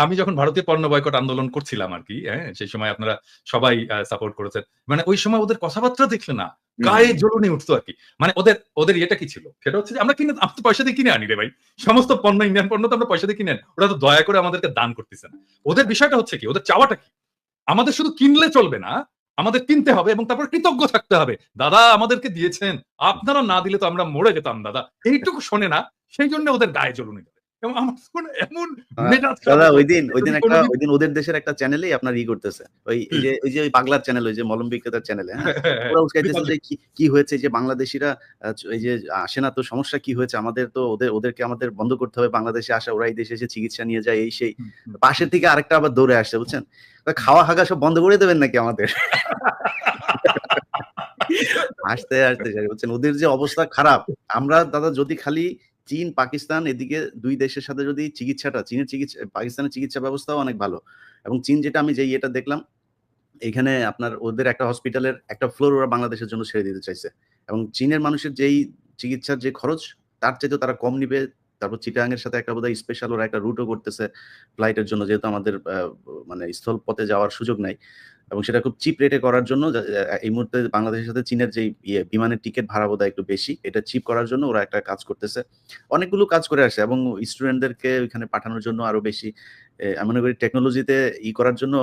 আমি যখন ভারতীয় পণ্য বয়কট আন্দোলন করছিলাম আরকি, হ্যাঁ? সেই সময় আপনারা সবাই সাপোর্ট করেছেন। মানে ওই সময় ওদের কথাবার্তা দেখলে না গায়ে জ্বলুনি উঠতো আরকি। মানে ওদের ইয়েটা কি ছিল? সেটা হচ্ছে যে আমরা তো পয়সা দিয়ে কিনে আনি রে ভাই। সমস্ত পণ্য ইন্ডিয়ান পণ্য তো আমরা পয়সা দিয়ে কিনে আনি। ওরা তো দয়া করে আমাদেরকে দান করতেছে না। ওদের বিষয়টা হচ্ছে কি? ওদের চাওয়াটা কি? আমাদের শুধু কিনলে চলবে না। আমাদের কিনতে হবে এবং তারপর কৃতজ্ঞ থাকতে হবে। দাদা আমাদেরকে দিয়েছেন। আপনারা না দিলে তো আমরা মরে যেতাম দাদা। এইটুকু শোনে না। সেইজন্য ওদের গায়ে জ্বলুনি ধরে। এবং আমার শুনে এমন মেজাজ খারাপ দাদা হতো। ওইদিন যদি একটা কোনদিন ওইদিন ওদের দেশের একটা চ্যানেলেই আপনার করতেছে। ওই যে ওই পাগলার চ্যানেল, ওই যে মলম বিক্রেতার চ্যানেলে, হ্যাঁ? ওরা উস্কাইতেছে যে কি হয়েছে, যে বাংলাদেশীরা এই যে আসে না, তো সমস্যা কি হয়েছে, আমাদের তো ওদেরকে আমাদের বন্ধ করতে হবে, বাংলাদেশে আসা, ওরা এই দেশে এসে চিকিৎসা নিয়ে যায়, এই সেই। পাশের থেকে আরেকটা আবার দৌড়ে আসছে, বুঝছেন? খাওয়া হাগা সব বন্ধ করে দেবেন নাকি আমাদের? হাসতে হাসতে বলছেন ওদের যে অবস্থা খারাপ। আমরা দাদা যদি খালি চীন, পাকিস্তান, এদিকে ২ দেশের সাথে যদি পাকিস্তানের চিকিৎসা ব্যবস্থাও অনেক ভালো। এবং চীন, যেটা আমি যে ইয়েটা দেখলাম, এখানে আপনার ওদের একটা হসপিটালের একটা ফ্লোর ওরা বাংলাদেশের জন্য ছেড়ে দিতে চাইছে। এবং চীনের মানুষের যেই চিকিৎসার যে খরচ, তার চাইতেও তারা কম নিবে। তারপর চিটাগাং এর সাথে একটা বোধহয় স্পেশাল ওরা একটা রুটও করতেছে ফ্লাইটের জন্য, যেহেতু আমাদের মানে স্থলপথে যাওয়ার সুযোগ নাই। এবং সেটা খুব চিপ রেটে করার জন্য এই মুহূর্তে বাংলাদেশের সাথে চীনের যে বিমানের টিকেট ভাড়া বোধহয় একটু বেশি, এটা চিপ করার জন্য ওরা একটা কাজ করতেছে। অনেকগুলো কাজ করে আসে এবং স্টুডেন্টদেরকে ওইখানে পাঠানোর জন্য আরো বেশি আমি মনে করি টেকনোলজিতে করার জন্য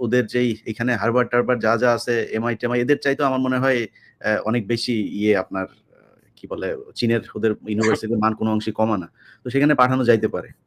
ওদের যেই এখানে হার্ভার্ড যা আছে, এমআই এদের চাইতেও আমার মনে হয় অনেক বেশি আপনার কি বলে, চীনের ওদের ইউনিভার্সিটির মান কোনো অংশে কমা না। তো সেখানে পাঠানো যাইতে পারে।